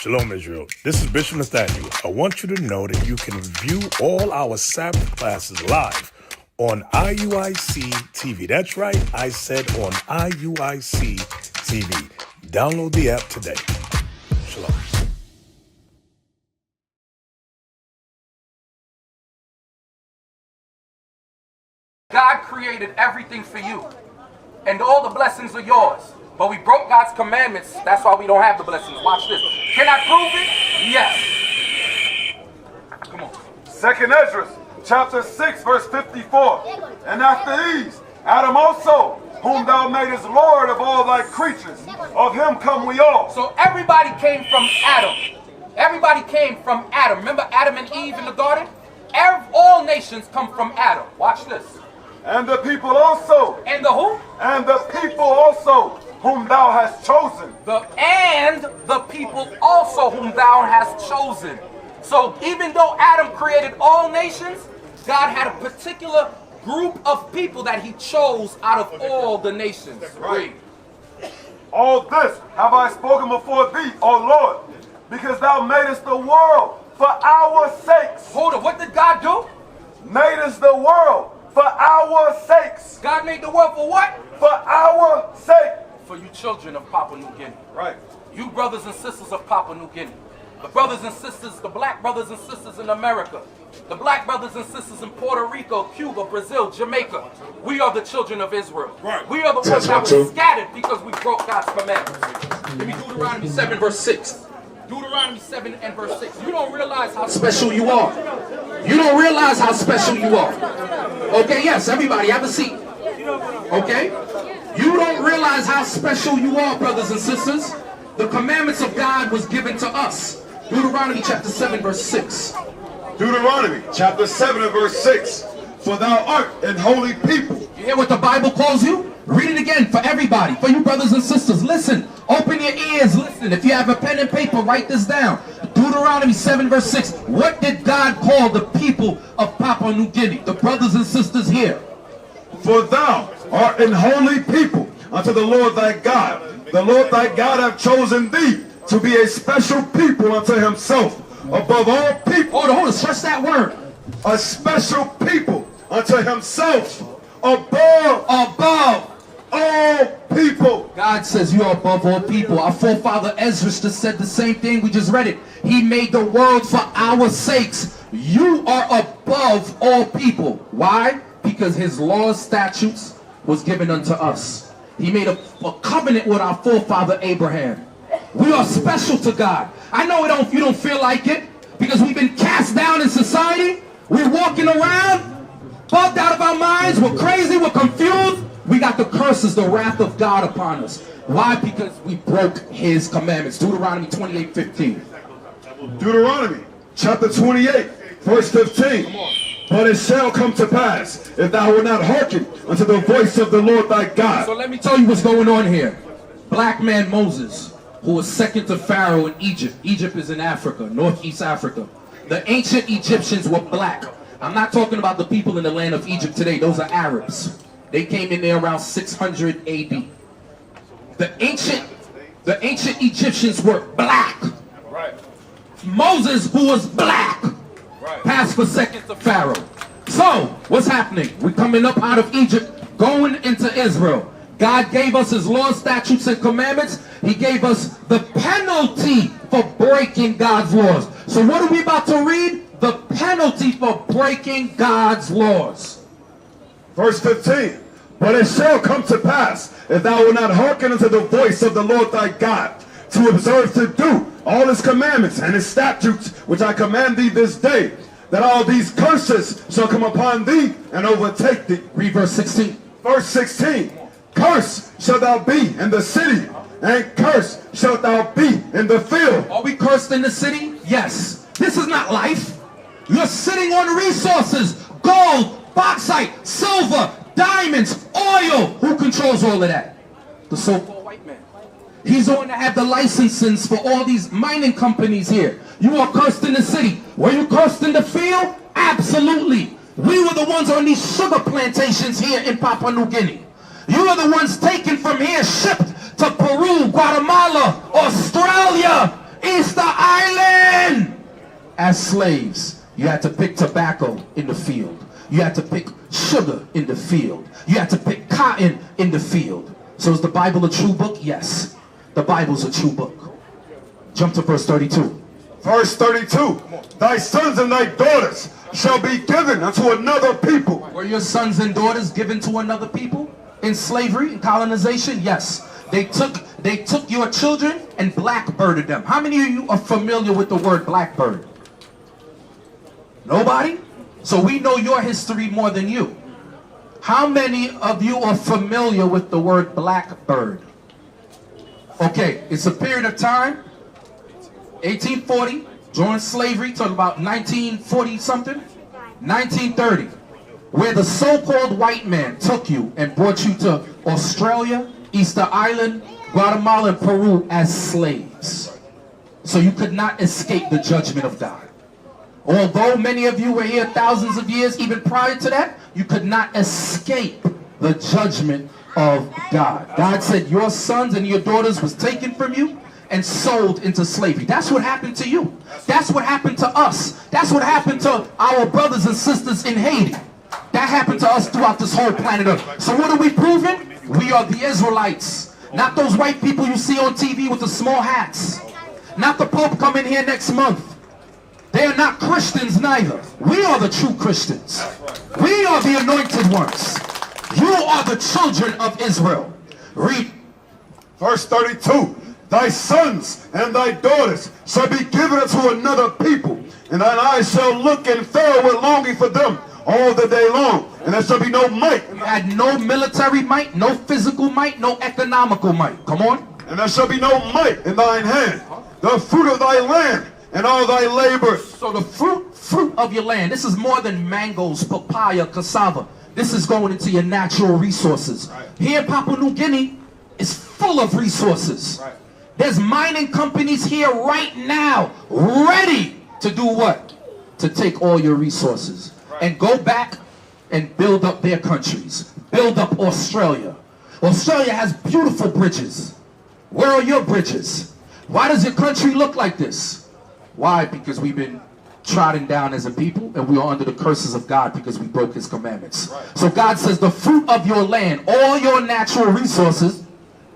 Shalom, Israel. This is Bishop Nathaniel. I want you to know that you can view all our Sabbath classes live on IUIC TV. That's right, I said on IUIC TV. Download the app today. Shalom. God created everything for you, and all the blessings are yours. But we broke God's commandments. That's why we don't have the blessings. Watch this. Can I prove it? Yes. Come on. 2nd Ezra, chapter 6, verse 54. And after these, Adam also, whom thou madest Lord of all thy creatures, of him come we all. So everybody came from Adam. Everybody came from Adam. Remember Adam and Eve in the garden? All nations come from Adam. Watch this. And the people also. And the who? And the people also, whom thou hast chosen. The people also whom thou hast chosen. So even though Adam created all nations, God had a particular group of people that he chose out of all the nations. Right. All this have I spoken before thee, O Lord, because thou madest the world for our sakes. Hold on, what did God do? Madest the world for our sakes. God made the world for what? For our sake. For you children of Papua New Guinea. Right. You brothers and sisters of Papua New Guinea. The brothers and sisters, the black brothers and sisters in America. The black brothers and sisters in Puerto Rico, Cuba, Brazil, Jamaica. We are the children of Israel. Right. We are the ones that were scattered because we broke God's commandments. Give me Deuteronomy 7 verse 6. Deuteronomy 7 and verse 6. You don't realize how special you are. You don't realize how special you are. Okay, yes, everybody have a seat. Okay? You don't realize how special you are, brothers and sisters. The commandments of God was given to us. Deuteronomy chapter 7 verse 6. Deuteronomy chapter 7 and verse 6. For thou art an holy people. You hear what the Bible calls you? Read it again for everybody, for you brothers and sisters. Listen, open your ears, listen. If you have a pen and paper, write this down. Deuteronomy 7 verse 6. What did God call the people of Papua New Guinea? The brothers and sisters here. For thou art an holy people unto the Lord thy God. The Lord thy God hath chosen thee to be a special people unto himself above all people. Hold on, stress that word. A special people unto himself above all people. God says you are above all people. Our forefather Ezra just said the same thing. We just read it. He made the world for our sakes. You are above all people. Why? Because his laws, statutes was given unto us. He made a covenant with our forefather Abraham. We are special to God. I know you don't feel like it because we've been cast down in society. We're walking around bugged out of our minds. We're crazy. We're confused. We got the curses, the wrath of God upon us. Why? Because we broke his commandments. Deuteronomy 28:15. Deuteronomy chapter 28 verse 15. Come on. But it shall come to pass, if thou wilt not hearken unto the voice of the Lord thy God. So let me tell you what's going on here. Black man Moses, who was second to Pharaoh in Egypt. Egypt is in Africa, northeast Africa. The ancient Egyptians were black. I'm not talking about the people in the land of Egypt today. Those are Arabs. They came in there around 600 AD. The ancient Egyptians were black. Right. Moses, who was black, passed for second to Pharaoh. So, what's happening? We're coming up out of Egypt, going into Israel. God gave us his laws, statutes, and commandments. He gave us the penalty for breaking God's laws. So what are we about to read? The penalty for breaking God's laws. Verse 15. But it shall come to pass, if thou wilt not hearken unto the voice of the Lord thy God, to observe to do all his commandments and his statutes, which I command thee this day, that all these curses shall come upon thee and overtake thee. Read verse 16. Verse 16. Curse shalt thou be in the city, and curse shalt thou be in the field. Are we cursed in the city? Yes. This is not life. You're sitting on resources, gold, bauxite, silver, diamonds, oil. Who controls all of that? The so-called white man. He's the one that had the licenses for all these mining companies here. You are cursed in the city. Were you cursed in the field? Absolutely. We were the ones on these sugar plantations here in Papua New Guinea. You are the ones taken from here, shipped to Peru, Guatemala, Australia, Easter Island as slaves. You had to pick tobacco in the field. You had to pick sugar in the field. You had to pick cotton in the field. So is the Bible a true book? Yes. The Bible's a true book. Jump to verse 32. Verse 32. Thy sons and thy daughters shall be given unto another people. Were your sons and daughters given to another people in slavery, in colonization? Yes. They took your children and blackbirded them. How many of you are familiar with the word blackbird? Nobody? So we know your history more than you. How many of you are familiar with the word blackbird? Okay, it's a period of time, 1840, during slavery, to about 1940 something, 1930, where the so-called white man took you and brought you to Australia, Easter Island, Guatemala, and Peru as slaves. So you could not escape the judgment of God. Although many of you were here thousands of years, even prior to that, you could not escape the judgment of God. God said your sons and your daughters was taken from you and sold into slavery. That's what happened to you. That's what happened to us. That's what happened to our brothers and sisters in Haiti. That happened to us throughout this whole planet Earth. So what are we proving? We are the Israelites. Not those white people you see on TV with the small hats. Not the Pope coming here next month. They are not Christians neither. We are the true Christians. We are the anointed ones. You are the children of Israel. Read. Verse 32. Thy sons and thy daughters shall be given unto another people, and thine eyes shall look and fare with longing for them all the day long, and there shall be no might. You had no military might, no physical might, no economical might. Come on. And there shall be no might in thine hand, the fruit of thy land, and all thy labors. So the fruit of your land, this is more than mangoes, papaya, cassava. This is going into your natural resources. Here in Papua New Guinea is full of resources. There's mining companies here right now ready to do what? To take all your resources and go back and build up their countries. Build up Australia. Australia has beautiful bridges. Where are your bridges? Why does your country look like this? Why? Because we've been trodden down as a people, and we are under the curses of God because we broke his commandments. So God says the fruit of your land, all your natural resources,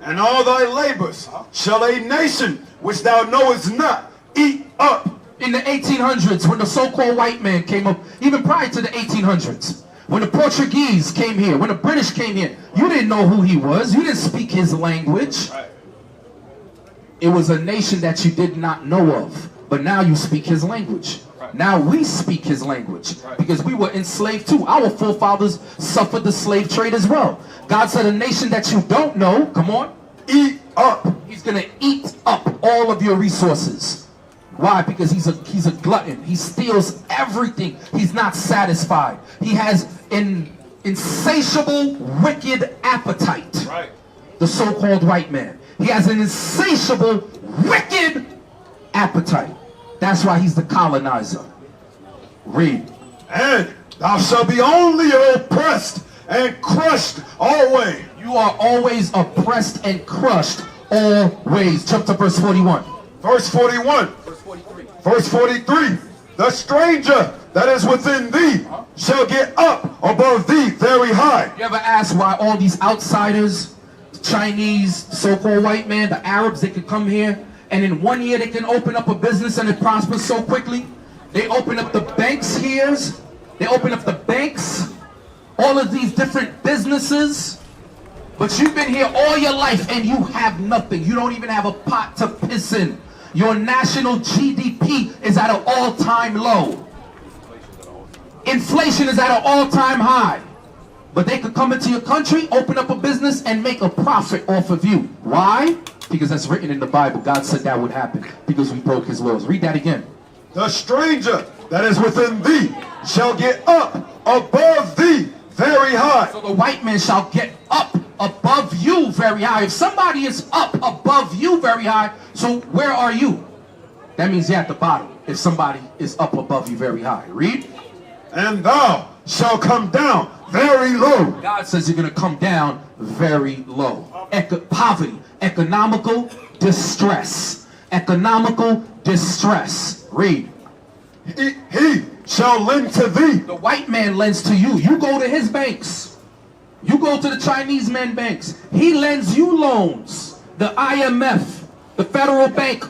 and all thy labors shall a nation which thou knowest not eat up. In the 1800s, when the so-called white man came up, even prior to the 1800s, when the Portuguese came here, when the British came here, you didn't know who he was. You didn't speak his language. It was a nation that you did not know of. But now you speak his language. Now we speak his language because we were enslaved too. Our forefathers suffered the slave trade as well. God said a nation that you don't know, come on, Eat up. he's going to eat up all of your resources. Why? Because he's a glutton. He steals everything. He's not satisfied. He has an insatiable, wicked appetite. The so-called white man. He has an insatiable, wicked appetite. That's why he's the colonizer. Read. And thou shalt be only oppressed and crushed always. You are always oppressed and crushed always. Jump to verse 41. Verse 41. Verse 43. Verse 43. The stranger that is within thee shall get up above thee very high. You ever ask why all these outsiders, Chinese, so-called white man, the Arabs, they could come here and in 1 year they can open up a business and it prospers so quickly? They open up the banks here. They open up the banks. All of these different businesses. But you've been here all your life and you have nothing. You don't even have a pot to piss in. Your national GDP is at an all-time low. Inflation is at an all-time high. But they could come into your country, open up a business, and make a profit off of you. Why? Because that's written in the Bible. God said that would happen because we broke his laws. Read that again. The stranger that is within thee shall get up above thee very high. So the white man shall get up above you very high. If somebody is up above you very high, so where are you? That means you're at the bottom. If somebody is up above you very high. Read. And thou shalt come down very low. God says you're going to come down very low. Poverty, economical distress. economical distress. Read. He shall lend to thee. The white man lends to you. You go to his banks. You go to the Chinese man banks. He lends you loans. The IMF, the Federal Bank.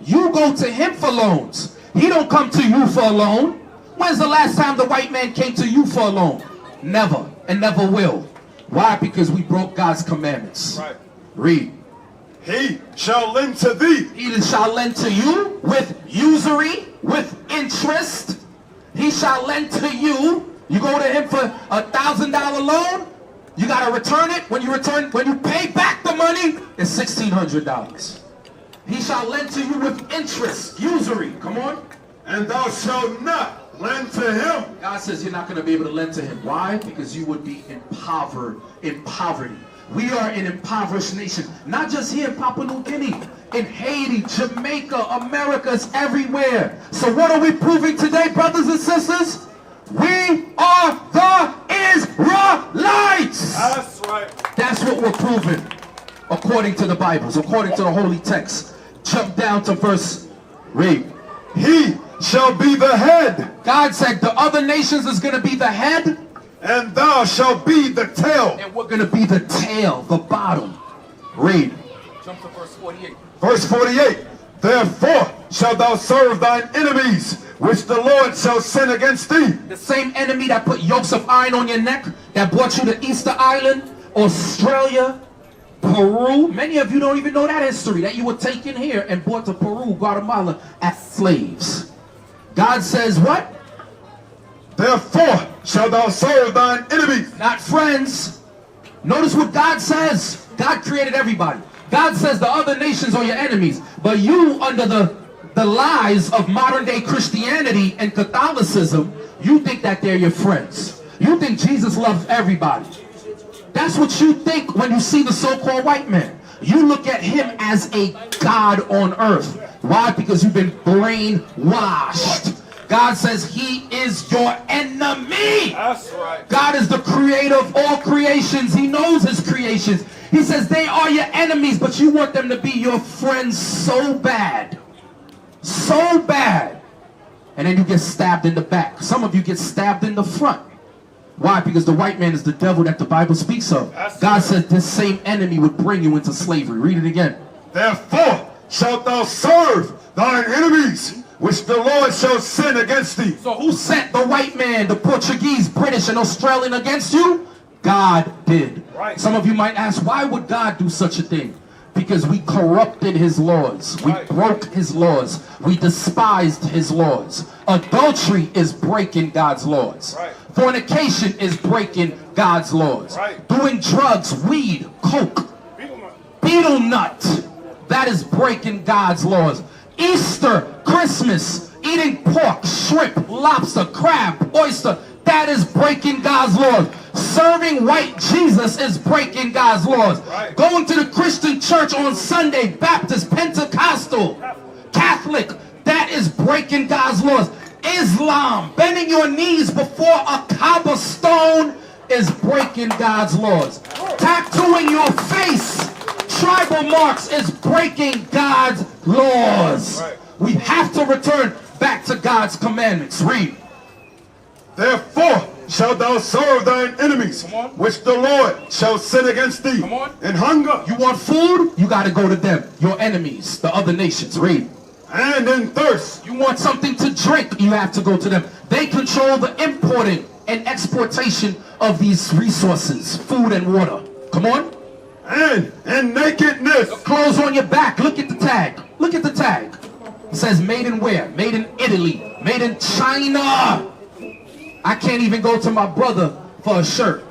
You go to him for loans. He don't come to you for a loan. When's the last time the white man came to you for a loan? Never, and never will. Why? Because we broke God's commandments. Right. Read. He shall lend to thee. He shall lend to you with usury, with interest. He shall lend to you. You go to him for $1,000 loan. You got to return it. When you pay back the money, it's $1,600. He shall lend to you with interest, usury. Come on. And thou shalt not lend to him. God says you're not going to be able to lend to him. Why? Because you would be in poverty. We are an impoverished nation. Not just here in Papua New Guinea, in Haiti, Jamaica, Americas, everywhere. So what are we proving today, brothers and sisters? We are the Israelites. That's right. That's what we're proving, according to the Bibles, according to the holy text. Jump down to verse, read. He shall be the head. God said the other nations is going to be the head. And thou shalt be the tail. And we're going to be the tail, the bottom. Read. Jump to verse 48. Verse 48. Therefore shalt thou serve thine enemies, which the Lord shall send against thee. The same enemy that put yokes of iron on your neck, that brought you to Easter Island, Australia, Peru. Many of you don't even know that history, that you were taken here and brought to Peru, Guatemala as slaves. God says what? Therefore shalt thou serve thine enemies. Not friends. Notice what God says. God created everybody. God says the other nations are your enemies. But you, under the lies of modern day Christianity and Catholicism, you think that they're your friends. You think Jesus loves everybody. That's what you think when you see the so-called white man. You look at him as a God on earth. Why? Because you've been brainwashed. God says he is your enemy. That's right. God is the creator of all creations. He knows his creations. He says they are your enemies, but you want them to be your friends so bad. So bad. And then you get stabbed in the back. Some of you get stabbed in the front. Why? Because the white man is the devil that the Bible speaks of. God says this same enemy would bring you into slavery. Read it again. Therefore shalt thou serve thine enemies, which the Lord shall send against thee. So who sent the white man, the Portuguese, British, and Australian against you? God did. Right. Some of you might ask, why would God do such a thing? Because we corrupted his laws. We broke his laws. We despised his laws. Adultery is breaking God's laws. Right. Fornication is breaking God's laws. Right. Doing drugs, weed, coke, betel nut, that is breaking God's laws. Easter, Christmas, eating pork, shrimp, lobster, crab, oyster, that is breaking God's laws. Serving white Jesus is breaking God's laws. Right. Going to the Christian church on Sunday, Baptist, Pentecostal, Catholic, that is breaking God's laws. Islam, bending your knees before a Kaaba stone is breaking God's laws. Tattooing your face, tribal marks, is breaking God's laws. Right. We have to return back to God's commandments. Read. Therefore shalt thou serve thine enemies, which the Lord shall send against thee. In hunger. You want food? You got to go to them. Your enemies, the other nations. Read. And in thirst. You want something to drink? You have to go to them. They control the importing and exportation of these resources, food and water. Come on. And in nakedness. Clothes on your back. Look at the tag. Look at the tag. It says made in where? Made in Italy. Made in China. I can't even go to my brother for a shirt.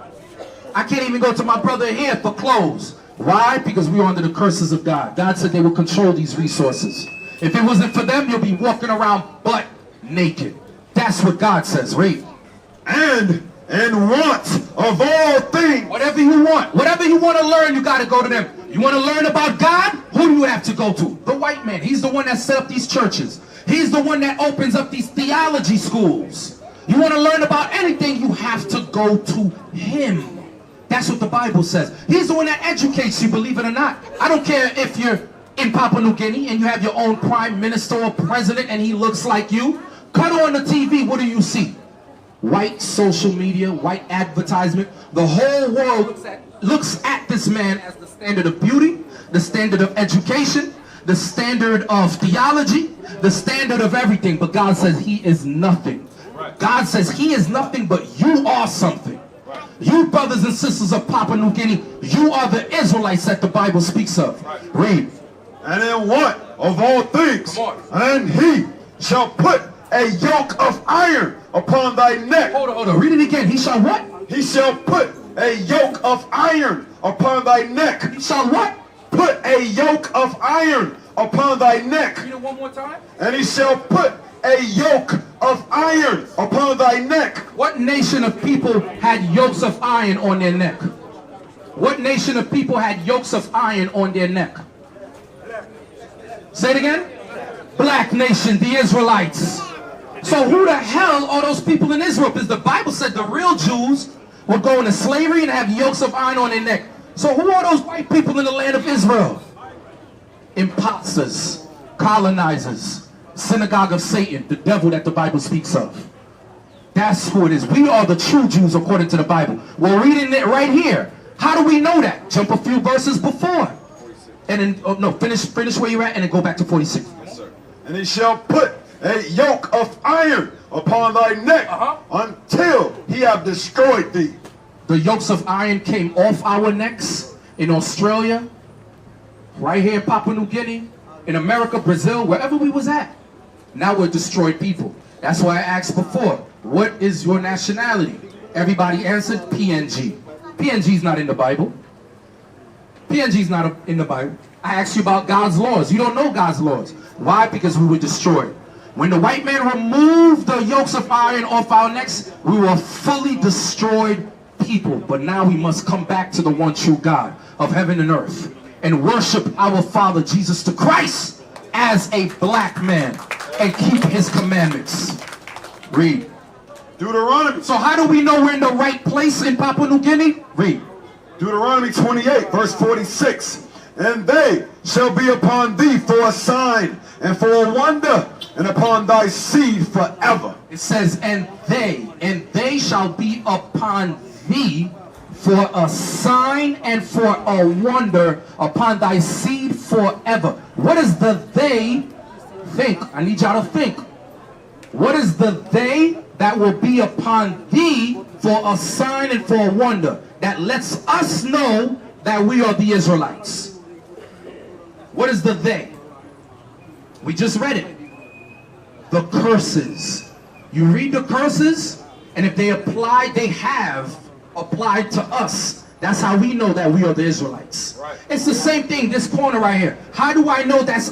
I can't even go to my brother here for clothes. Why? Because we are under the curses of God. God said they will control these resources. If it wasn't for them, you'll be walking around butt naked. That's what God says. Read. And in want of all things. Whatever you want to learn, you got to go to them. You want to learn about God? Who do you have to go to? The white man. He's the one that set up these churches. He's the one that opens up these theology schools. You want to learn about anything, you have to go to him. That's what the Bible says. He's the one that educates you, believe it or not. I don't care if you're in Papua New Guinea and you have your own prime minister or president and he looks like you, cut on the TV, what do you see? White social media, white advertisement. The whole world looks at this man as the standard of beauty, the standard of education, the standard of theology, the standard of everything. But God says he is nothing. God says he is nothing, but you are something. You brothers and sisters of Papua New Guinea, you are the Israelites that the Bible speaks of. Read. And in what of all things? And he shall put a yoke of iron upon thy neck. Hold on. Read it again. He shall what? He shall put a yoke of iron upon thy neck. He shall what? Put a yoke of iron upon thy neck. Read it one more time. And he shall put a yoke of iron upon thy neck. What nation of people had yokes of iron on their neck? What nation of people had yokes of iron on their neck? Say it again. Black nation, the Israelites. So who the hell are those people in Israel? Because the Bible said the real Jews were going into slavery and have yokes of iron on their neck. So who are those white people in the land of Israel? Imposters, colonizers, synagogue of Satan, the devil that the Bible speaks of. That's who it is. We are the true Jews according to the Bible. We're reading it right here. How do we know that? Jump a few verses before. And then, finish where you're at and then go back to 46. Yes, sir. And he shall put a yoke of iron upon thy neck until he have destroyed thee. The yokes of iron came off our necks in Australia, right here in Papua New Guinea, in America, Brazil, wherever we was at. Now we're destroyed people. That's why I asked before, what is your nationality? Everybody answered PNG. PNG is not in the Bible. PNG is not in the Bible. I asked you about God's laws. You don't know God's laws. Why? Because we were destroyed. When the white man removed the yokes of iron off our necks, we were fully destroyed people. But now we must come back to the one true God of heaven and earth and worship our Father Jesus the Christ as a black man and keep his commandments. Read. Deuteronomy. So how do we know we're in the right place in Papua New Guinea? Read. Deuteronomy 28 verse 46. And they shall be upon thee for a sign and for a wonder, and upon thy seed forever. It says, and they shall be upon thee for a sign and for a wonder upon thy seed forever. What is the they? Think. I need y'all to think. What is the they that will be upon thee for a sign and for a wonder that lets us know that we are the Israelites? What is the they? We just read it. The curses. You read the curses, and if they apply, they have applied to us. That's how we know that we are the Israelites. Right. It's the same thing, this corner right here. How do I know that's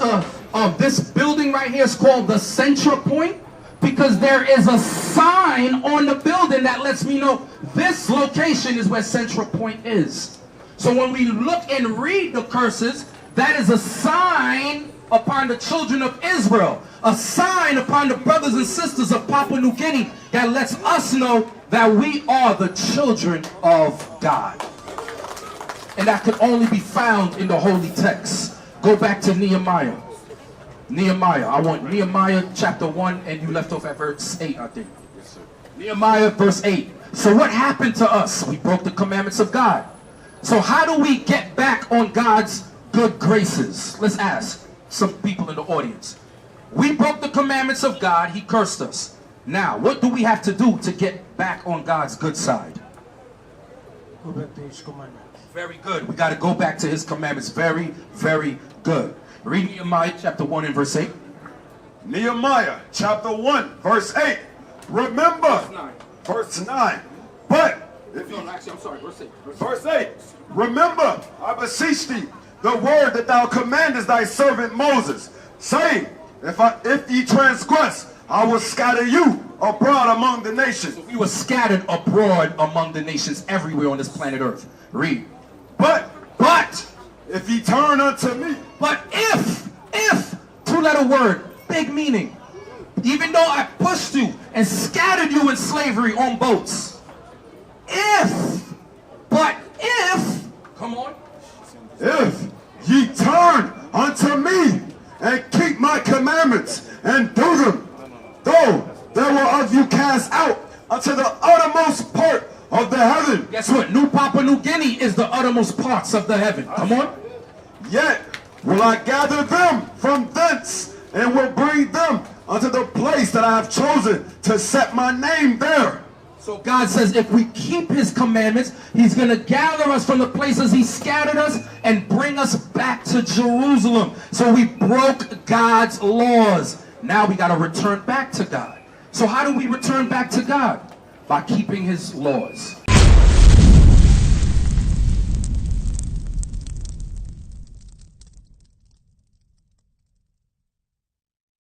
this building right here is called the Central Point? Because there is a sign on the building that lets me know this location is where Central Point is. So when we look and read the curses, that is a sign upon the children of Israel, a sign upon the brothers and sisters of Papua New Guinea that lets us know that we are the children of God. And that could only be found in the holy text. Go back to Nehemiah. Nehemiah. I want Nehemiah chapter 1, and you left off at verse 8, I think. Yes, sir. Nehemiah verse 8. So what happened to us? We broke the commandments of God. So how do we get back on God's good graces? Let's ask some people in the audience. We broke the commandments of God. He cursed us. Now, what do we have to do to get back on God's good side? Go back to his commandments. Very good. We got to go back to his commandments. Very, very good. Read Nehemiah chapter 1 and verse 8. Nehemiah chapter 1 verse 8. Remember. Verse 9. But. Actually, I'm sorry. Verse 8. Verse 8. Remember, I beseech thee, the word that thou commandest thy servant Moses, saying, if ye transgress, I will scatter you abroad among the nations. So we were scattered abroad among the nations everywhere on this planet Earth. Read. But if ye turn unto me. But if, two-letter word, big meaning. Even though I pushed you and scattered you in slavery on boats. If, come on. If ye turn unto me, and keep my commandments, and do them. Though there were of you cast out unto the uttermost part of the heaven. Guess what? New Papua New Guinea is the uttermost parts of the heaven. Come on. Yet will I gather them from thence, and will bring them unto the place that I have chosen to set my name there. So God says if we keep his commandments, he's going to gather us from the places he scattered us and bring us back to Jerusalem. So we broke God's laws. Now we got to return back to God. So how do we return back to God? By keeping his laws.